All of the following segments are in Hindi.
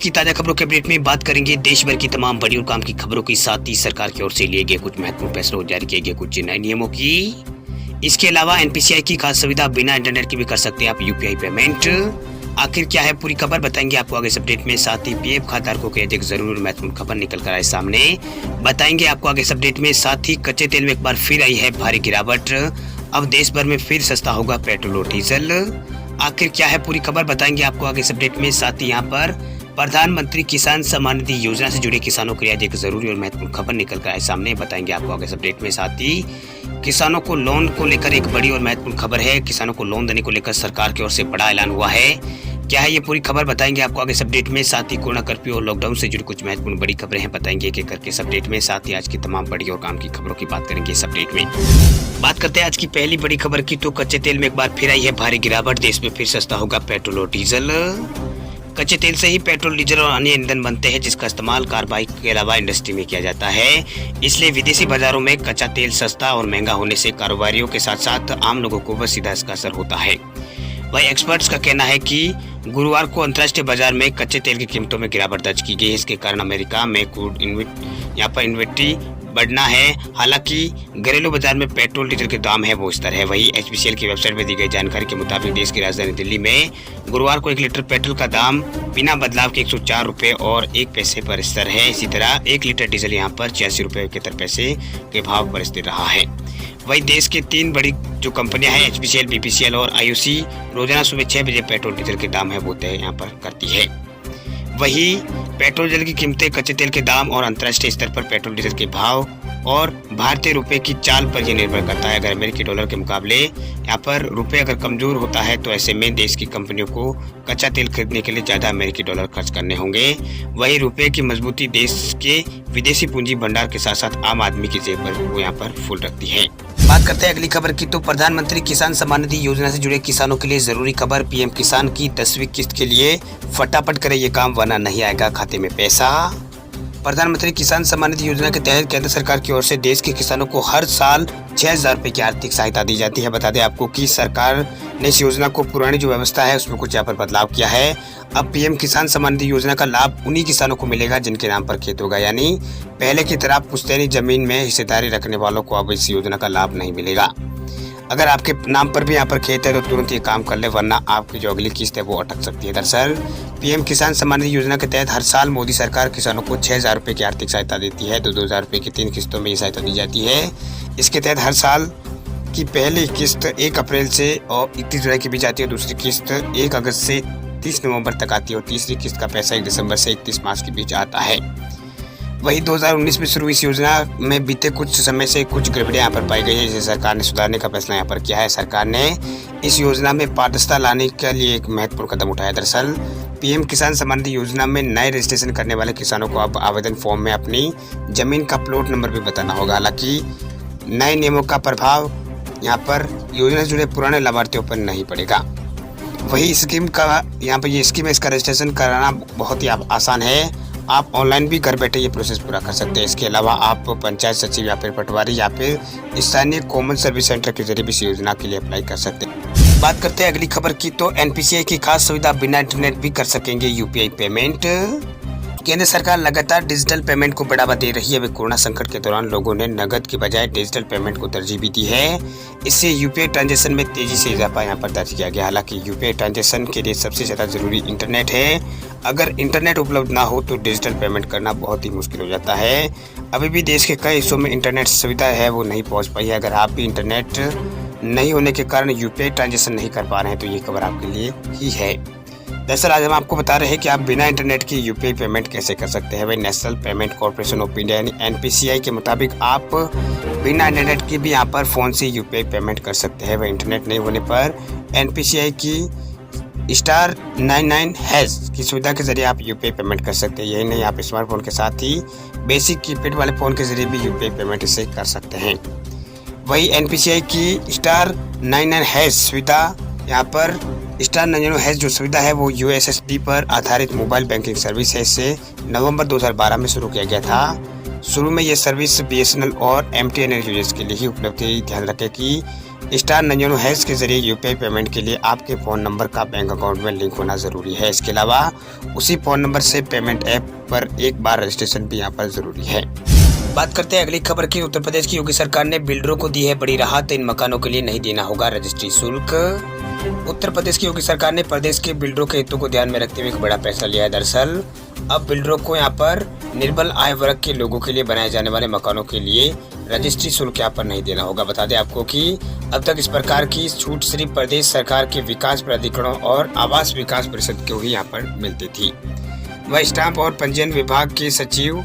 की ताजा खबरों के अपडेट में बात करेंगे देश भर की तमाम बड़ी और काम की खबरों के साथ ही सरकार की ओर से लिए गए कुछ महत्वपूर्ण फैसलों, जारी किए गए कुछ नए नियमों की। इसके अलावा एनपीसीआई की खास सुविधा, बिना इंटरनेट के भी कर सकते हैं आप यूपीआई पेमेंट। आखिर क्या है पूरी खबर बताएंगे आपको आगे इस अपडेट में। साथ ही पीएफ खाताधारकों के अधिक जरूरी और महत्वपूर्ण खबर निकल कर आए सामने, बताएंगे आपको आगे इस अपडेट में। साथ ही कच्चे तेल में एक बार फिर आई है भारी गिरावट, अब देश भर में फिर सस्ता होगा पेट्रोल और डीजल। आखिर क्या है पूरी खबर बताएंगे आपको आगे इस अपडेट में। साथ ही यहाँ पर प्रधानमंत्री किसान सम्मान निधि योजना से जुड़े किसानों के लिए एक जरूरी और महत्वपूर्ण खबर निकल कर आए सामने, बताएंगे आपको आगे इस अपडेट में। साथ ही किसानों को लोन को लेकर एक बड़ी और महत्वपूर्ण खबर है, किसानों को लोन देने को लेकर सरकार की ओर से बड़ा ऐलान हुआ है। क्या है ये पूरी खबर बताएंगे आपको आगे इस अपडेट में। साथ ही कोरोना कर्फ्यू और लॉकडाउन से जुड़ी कुछ महत्वपूर्ण बड़ी खबरें हैं, बताएंगे एक एक करके इस अपडेट में। साथ ही आज की तमाम बड़ी और काम की खबरों की बात करेंगे इस अपडेट में। बात करते हैं आज की पहली बड़ी खबर की, तो कच्चे तेल में एक बार फिर आई है भारी गिरावट, देश में फिर सस्ता होगा पेट्रोल और डीजल। कच्चे तेल से ही पेट्रोल, डीजल और अन्य ईंधन बनते हैं, जिसका इस्तेमाल कार, बाइक के अलावा इंडस्ट्री में किया जाता है। इसलिए विदेशी बाजारों में कच्चा तेल सस्ता और महंगा होने से कारोबारियों के साथ साथ आम लोगों को भी सीधा इसका असर होता है। वही एक्सपर्ट्स का कहना है कि गुरुवार को अंतर्राष्ट्रीय बाजार में कच्चे तेल की कीमतों में गिरावट दर्ज की गई। इसके कारण अमेरिका में क्रूड इन्वेंट्री बढ़ना है। हालांकि घरेलू बाजार में पेट्रोल, डीजल के दाम है वो स्तर है। वही एचपीसीएल की वेबसाइट में दी गई जानकारी के मुताबिक देश की राजधानी दिल्ली में गुरुवार को 1 लीटर पेट्रोल का दाम बिना बदलाव के 104 रुपए और 1 पैसे पर स्थिर है। इसी तरह 1 लीटर डीजल यहाँ पर 86 रुपए 71 पैसे के भाव पर स्थिर रहा है। वही देश के 3 बड़ी जो कंपनियां हैं, एचपीसीएल, बीपीसीएल और आईओसी, रोजाना सुबह 6 बजे पेट्रोल डीजल के दाम है वो तय यहाँ पर करती है। वही पेट्रोल डीजल की कीमतें, कच्चे तेल के दाम और अंतर्राष्ट्रीय स्तर पर पेट्रोल डीजल के भाव और भारतीय रुपए की चाल पर यह निर्भर करता है। अगर अमेरिकी डॉलर के मुकाबले यहाँ पर रुपए अगर कमजोर होता है तो ऐसे में देश की कंपनियों को कच्चा तेल खरीदने के लिए ज्यादा अमेरिकी डॉलर खर्च करने होंगे। वही रुपए की मजबूती देश के विदेशी पूंजी भंडार के साथ साथ आम आदमी की जेब पर वो यहाँ पर फूल रखती है। बात करते हैं अगली खबर की, तो प्रधानमंत्री किसान सम्मान निधि योजना से जुड़े किसानों के लिए जरूरी खबर, पीएम किसान की 10वीं किस्त के लिए फटाफट करे ये काम वरना नहीं आएगा खाते में पैसा। प्रधानमंत्री किसान सम्मान निधि योजना के तहत केंद्र सरकार की ओर से देश के किसानों को हर साल 6,000 रुपए की आर्थिक सहायता दी जाती है। बता दें आपको कि सरकार ने इस योजना को पुरानी जो व्यवस्था है उसमें कुछ यहाँ पर बदलाव किया है। अब पीएम किसान सम्मान निधि योजना का लाभ उन्हीं किसानों को मिलेगा जिनके नाम पर खेत होगा, यानी पहले की तरह पुश्तैनी जमीन में हिस्सेदारी रखने वालों को अब इस योजना का लाभ नहीं मिलेगा। अगर आपके नाम पर भी यहाँ पर खेत है तो तुरंत ये काम कर ले, वरना आपकी जो अगली किस्त है वो अटक सकती है। दरअसल पीएम किसान सम्मान निधि योजना के तहत हर साल मोदी सरकार किसानों को 6,000 रुपए की आर्थिक सहायता देती है। 2,000 रुपए की 3 किस्तों में ये सहायता दी जाती है। इसके तहत हर साल की पहली किस्त 1 अप्रैल से और 31 जुलाई के बीच आती है, दूसरी किस्त 1 अगस्त से 30 नवंबर तक आती है और तीसरी किस्त का पैसा 1 दिसंबर से 31 मार्च के बीच आता है। वही 2019 में शुरू इस योजना में बीते कुछ समय से कुछ गड़बड़ियां यहाँ पर पाई गई है, जिसे सरकार ने सुधारने का फैसला यहाँ पर किया है। सरकार ने इस योजना में पारदर्शिता लाने के लिए एक महत्वपूर्ण कदम उठाया। दरअसल पीएम किसान सम्मान निधि योजना में नए रजिस्ट्रेशन करने वाले किसानों को अब आवेदन फॉर्म में अपनी जमीन का प्लॉट नंबर भी बताना होगा। हालांकि नए नियमों का प्रभाव यहाँ पर योजना से जुड़े पुराने लाभार्थियों पर नहीं पड़ेगा। वही स्कीम का यहाँ पर ये स्कीम है, इसका रजिस्ट्रेशन कराना बहुत ही आसान है। आप ऑनलाइन भी घर बैठे ये प्रोसेस पूरा कर सकते हैं। इसके अलावा आप पंचायत सचिव या फिर पटवारी या फिर स्थानीय कॉमन सर्विस सेंटर के जरिए भी इस योजना के लिए अप्लाई कर सकते हैं। बात करते हैं अगली खबर की, तो एनपीसीआई की खास सुविधा, बिना इंटरनेट भी कर सकेंगे यूपीआई पेमेंट। केंद्र सरकार लगातार डिजिटल पेमेंट को बढ़ावा दे रही है। वे कोरोना संकट के दौरान लोगों ने नकद की बजाय डिजिटल पेमेंट को तरजीह भी दी है। इससे यूपीआई ट्रांजैक्शन में तेजी से इजाफा यहाँ पर दर्ज किया गया। हालांकि यूपीआई ट्रांजैक्शन के लिए सबसे ज्यादा जरूरी इंटरनेट है। अगर इंटरनेट उपलब्ध ना हो तो डिजिटल पेमेंट करना बहुत ही मुश्किल हो जाता है। अभी भी देश के कई हिस्सों में इंटरनेट सुविधा है वो नहीं पहुँच पाई है। अगर आप भी इंटरनेट नहीं होने के कारण यूपीआई ट्रांजैक्शन नहीं कर पा रहे हैं तो ये खबर आपके लिए ही है। दरअसल आज हम आपको बता रहे हैं कि आप बिना इंटरनेट की यूपीआई पेमेंट कैसे कर सकते हैं। वही national payment corporation of India यानी एनपीसीआई के मुताबिक आप बिना इंटरनेट की भी यहाँ पर फ़ोन से यूपीआई पेमेंट कर सकते हैं। वह इंटरनेट नहीं होने पर एनपीसीआई की *99# की सुविधा के जरिए आप यूपीआई पेमेंट कर सकते हैं। यही नहीं, आप स्मार्टफोन के साथ ही बेसिक कीपैड वाले फ़ोन के जरिए भी यूपीआई पेमेंट इससे कर सकते हैं। वही एनपीसीआई की *99# सुविधा, यहाँ पर *99# जो सुविधा है वो यूएसएसडी पर आधारित मोबाइल बैंकिंग सर्विस है। इसे नवंबर 2012 में शुरू किया गया था। शुरू में यह सर्विस बीएसएनएल और एमटीएनएल यूजर्स के लिए ही उपलब्ध थी। ध्यान रखें कि स्टार 99 के जरिए यूपीआई पेमेंट के लिए आपके फ़ोन नंबर का बैंक अकाउंट में लिंक होना ज़रूरी है। इसके अलावा उसी फ़ोन नंबर से पेमेंट ऐप पर एक बार रजिस्ट्रेशन भी यहाँ पर ज़रूरी है। बात करते हैं अगली खबर की। उत्तर प्रदेश की योगी सरकार ने बिल्डरों को दी है बड़ी राहत, इन मकानों के लिए नहीं देना होगा रजिस्ट्री शुल्क। उत्तर प्रदेश की योगी सरकार ने प्रदेश के बिल्डरों के हितों को ध्यान में रखते हुए एक बड़ा फैसला लिया है। दरअसल अब बिल्डरों को यहाँ पर निर्बल आय वर्ग के लोगों के लिए बनाए जाने वाले मकानों के लिए रजिस्ट्री शुल्क यहाँ पर नहीं देना होगा। बता दें आपको कि अब तक इस प्रकार की छूट सिर्फ प्रदेश सरकार के विकास प्राधिकरणों और आवास विकास परिषद को ही यहाँ पर मिलती थी। वह स्टाम्प और पंजीयन विभाग के सचिव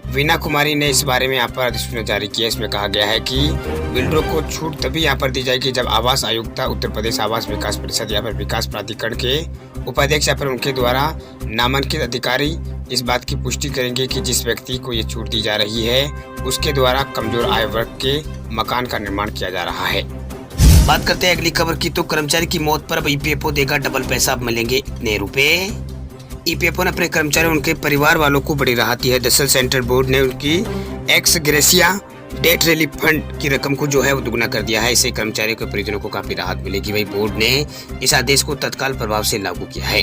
वीना कुमारी ने इस बारे में यहाँ पर अधिसूचना जारी किया। इसमें कहा गया है कि बिल्डरों को छूट तभी यहाँ पर दी जाएगी जब आवास आयुक्त, उत्तर प्रदेश आवास विकास परिषद या फिर विकास प्राधिकरण के उपाध्यक्ष या फिर उनके द्वारा नामांकित अधिकारी इस बात की पुष्टि करेंगे कि जिस व्यक्ति को ये छूट दी जा रही है उसके द्वारा कमजोर आय वर्ग के मकान का निर्माण किया जा रहा है। बात करते हैं अगली खबर की। तो कर्मचारी की मौत पर अब ईपीएफओ देगा डबल पैसा, अब मिलेंगे इतने रुपए। ईपीएफओ ने अपने कर्मचारियों उनके परिवार वालों को बड़ी राहत दी है। दरअसल सेंट्रल बोर्ड ने उनकी ex gratia debt relief fund की रकम को जो है वो दुगना कर दिया है। इससे कर्मचारियों के परिजनों को काफी राहत मिलेगी। वही बोर्ड ने इस आदेश को तत्काल प्रभाव से लागू किया है।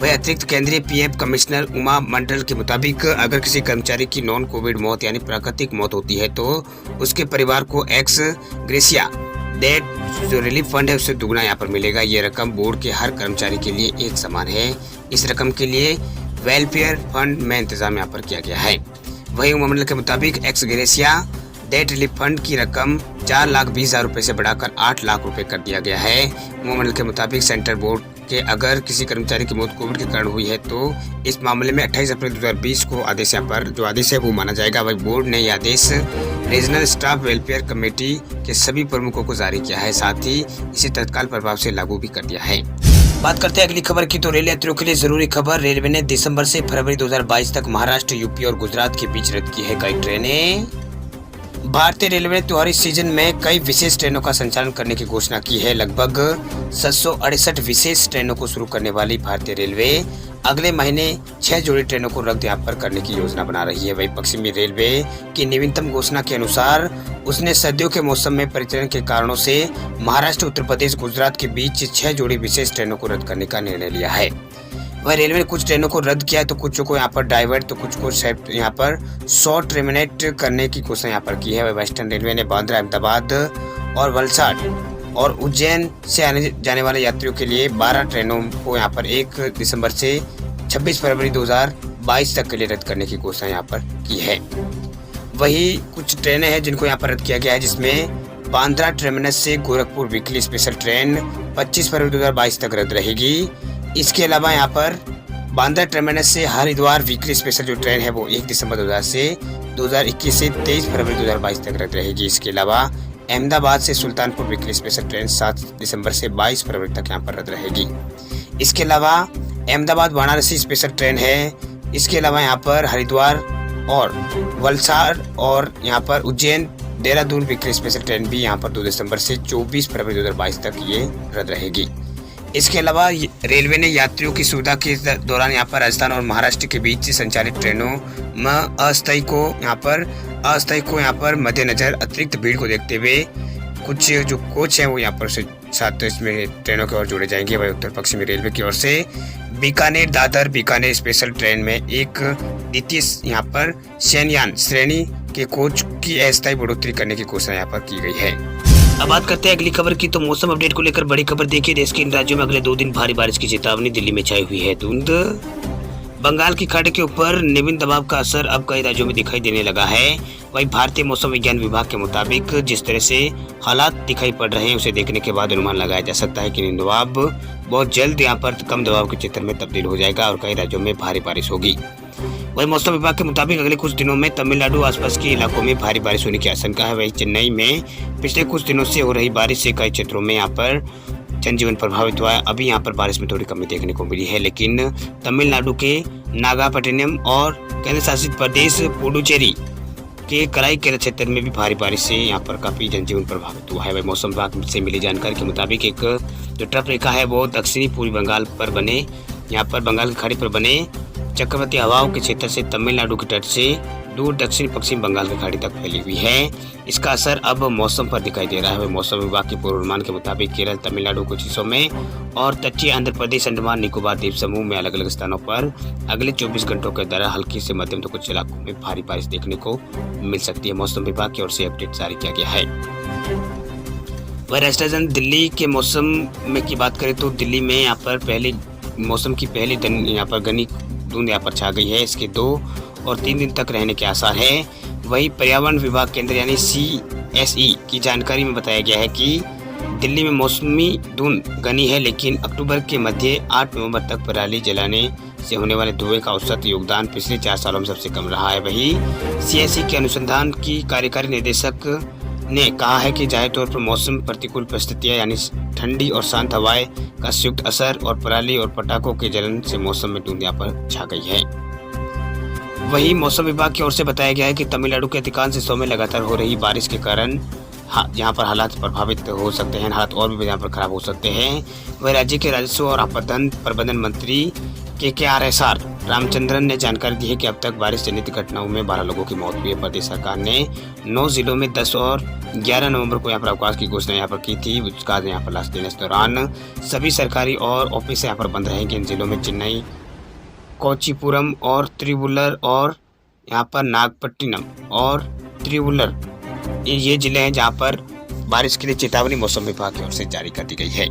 वही अतिरिक्त केंद्रीय पीएफ कमिश्नर उमा मंडल के मुताबिक अगर किसी कर्मचारी की नॉन कोविड मौत यानी प्राकृतिक मौत होती है तो उसके परिवार को एक्स ग्रेसिया डेट जो रिलीफ फंड है उससे दुगना यहाँ पर मिलेगा। ये रकम बोर्ड के हर कर्मचारी के लिए एक समान है। इस रकम के लिए वेलफेयर फंड में इंतजाम यहाँ पर किया गया है। वही उमा मंडल के मुताबिक ex gratia debt relief fund की रकम 4,20,000 रुपए से बढ़ाकर 8 लाख रुपए कर दिया गया है। उमा मंडल के मुताबिक सेंट्रल बोर्ड के अगर किसी कर्मचारी की मौत कोविड के कारण हुई है तो इस मामले में 28 अप्रैल 2020 को आदेश यहाँ पर जो आदेश है वो माना जाएगा। वही बोर्ड ने यह आदेश रीजनल स्टाफ वेलफेयर कमेटी के सभी प्रमुखों को जारी किया है, साथ ही इसे तत्काल प्रभाव से लागू भी कर दिया है। बात करते हैं अगली खबर की। तो रेल यात्रियों के लिए जरूरी खबर। रेलवे ने दिसंबर से फरवरी 2022 तक महाराष्ट्र, यूपी और गुजरात के बीच रद्द की है कई ट्रेनें। भारतीय रेलवे ने त्योहारी सीजन में कई विशेष ट्रेनों का संचालन करने की घोषणा की है। लगभग 768 विशेष ट्रेनों को शुरू करने वाली भारतीय रेलवे अगले महीने 6 जोड़ी ट्रेनों को रद्द यहाँ पर करने की योजना बना रही है। वही पश्चिमी रेलवे की नवीनतम घोषणा के अनुसार उसने सर्दियों के मौसम में परिचालन के कारणों से महाराष्ट्र, उत्तर प्रदेश, गुजरात के बीच 6 जोड़ी विशेष ट्रेनों को रद्द करने का निर्णय लिया है। वह रेलवे ने कुछ ट्रेनों को रद्द किया है तो कुछ को यहाँ पर डाइवर्ट तो कुछ को यहाँ पर शॉर्ट टर्मिनेट करने की घोषणा यहाँ पर की है। वह वेस्टर्न रेलवे ने बांद्रा, अहमदाबाद और वलसाड और उज्जैन से आने जाने वाले यात्रियों के लिए 12 ट्रेनों को यहाँ पर 1 दिसंबर से 26 फरवरी 2022 तक के लिए रद्द करने की घोषणा यहाँ पर की है। वही कुछ ट्रेनें हैं जिनको यहाँ पर रद्द किया गया है, जिसमें बांद्रा टर्मिनस से गोरखपुर वीकली स्पेशल ट्रेन 25 फरवरी 2022 तक रद्द रहेगी। इसके अलावा यहाँ पर बांद्रा टर्मिनस से हरिद्वार वीकली स्पेशल जो ट्रेन है वो 1 दिसंबर 2021 से 23 फरवरी 2022 तक रद्द रहेगी। इसके अलावा अहमदाबाद से सुल्तानपुर वीकली स्पेशल ट्रेन 7 दिसंबर से 22 फरवरी तक यहाँ पर रद्द रहेगी। इसके अलावा अहमदाबाद वाराणसी स्पेशल ट्रेन है। इसके अलावा यहाँ पर हरिद्वार और वलसाड और यहाँ पर Ujjain Dehradun weekly special train भी यहाँ पर 2 दिसंबर से 24 फरवरी 2022 तक ये रद्द रहेगी। इसके अलावा रेलवे ने यात्रियों की सुविधा के दौरान यहाँ पर राजस्थान और महाराष्ट्र के बीच संचालित ट्रेनों में अस्थायी को यहाँ पर मद्देनजर अतिरिक्त भीड़ को देखते हुए कुछ जो कोच हैं वो यहाँ पर साथ इसमें ट्रेनों की ओर जोड़े जाएंगे। वही उत्तर पश्चिमी रेलवे की ओर से बीकानेर दादर बीकानेर स्पेशल ट्रेन में एक द्वितीय यहाँ पर शयनयान श्रेणी के कोच की अस्थायी बढ़ोतरी करने की घोषणा यहाँ पर की गई है। अब बात करते हैं अगली खबर की। तो मौसम अपडेट को लेकर बड़ी खबर देखिए। देश के इन राज्यों में अगले 2 दिन भारी बारिश की चेतावनी। दिल्ली में छाई हुई है धुंध। बंगाल की खाड़ी के ऊपर निम्न दबाव का असर अब कई राज्यों में दिखाई देने लगा है। वहीं भारतीय मौसम विज्ञान विभाग के मुताबिक जिस तरह से हालात दिखाई पड़ रहे हैं उसे देखने के बाद अनुमान लगाया जा सकता है कि निम्न दबाव बहुत जल्द यहाँ पर कम दबाव के क्षेत्र में तब्दील हो जाएगा और कई राज्यों में भारी बारिश होगी। वही मौसम विभाग के मुताबिक अगले कुछ दिनों में तमिलनाडु आसपास के इलाकों में भारी बारिश होने की आशंका है। वही चेन्नई में पिछले कुछ दिनों से हो रही बारिश से कई क्षेत्रों में यहाँ पर जनजीवन प्रभावित हुआ है। अभी यहाँ पर बारिश में थोड़ी कमी देखने को मिली है, लेकिन तमिलनाडु के नागापट्टिनम और केंद्र शासित प्रदेश पुडुचेरी के कलाई केरल क्षेत्र में भी भारी बारिश से यहाँ पर काफी जनजीवन प्रभावित हुआ है। वही मौसम विभाग से मिली जानकारी के मुताबिक एक जो ट्रफ रेखा है वो दक्षिणी पूर्वी बंगाल पर बने यहाँ पर बंगाल की खाड़ी पर बने चक्रवाती हवाओं के क्षेत्र से तमिलनाडु के तट से दूर दक्षिण पश्चिम बंगाल की खाड़ी तक फैली हुई है। इसका असर अब मौसम पर दिखाई दे रहा है। मौसम विभाग के पूर्वानुमान के मुताबिक केरल, तमिलनाडु कुछ हिस्सों में और तटीय आंध्र प्रदेश, अंडमान निकोबार द्वीप समूह में अलग अलग स्थानों पर अगले 24 घंटों के दौरान हल्की से मध्यम तो कुछ इलाकों में भारी बारिश देखने को मिल सकती है। मौसम विभाग की ओर से अपडेट जारी किया गया है। वह राजधानी दिल्ली के मौसम में की बात करें तो दिल्ली में यहाँ पर मौसम की पहली यहाँ पर घनी धुंध यहाँ पर छा गई है। इसके 2 और 3 दिन तक रहने के आसार है। वही पर्यावरण विभाग केंद्र यानी CSE की जानकारी में बताया गया है कि दिल्ली में मौसमी धुंध घनी है, लेकिन अक्टूबर के मध्य 8 नवंबर तक पराली जलाने से होने वाले धुएं का औसत योगदान पिछले 4 सालों में सबसे कम रहा है। वही CSE के अनुसंधान की कार्यकारी निदेशक ने कहा है कि जाहिर तौर पर मौसम प्रतिकूल परिस्थितियां यानी ठंडी और शांत हवाएं का संयुक्त असर और पराली और पटाखों के जलन से मौसम में धुंध यहाँ पर छा गई है। वहीं मौसम विभाग की ओर से बताया गया है कि तमिलनाडु के अधिकांश हिस्सों में लगातार हो रही बारिश के कारण यहाँ पर हालात प्रभावित हो सकते हैं, हालात और भी यहाँ पर खराब हो सकते हैं। वह राज्य के राजस्व और आपदा प्रबंधन मंत्री KKRSR रामचंद्रन ने जानकारी दी है कि अब तक बारिश जनित घटनाओं में 12 लोगों की मौत हुई है। प्रदेश सरकार ने 9 जिलों में 10 और 11 नवंबर को यहाँ पर अवकाश की घोषणा यहाँ पर की थी। उसका यहाँ पर लास्ट दिन इस दौरान सभी सरकारी और ऑफिस यहाँ पर बंद रहेंगे। इन जिलों में चेन्नई, कोच्चिपुरम और त्रिवुलर और यहाँ पर नागपट्टिनम और त्रिवुलर ये जिले हैं जहाँ पर बारिश के लिए चेतावनी मौसम विभाग की ओर से जारी कर दी गई है।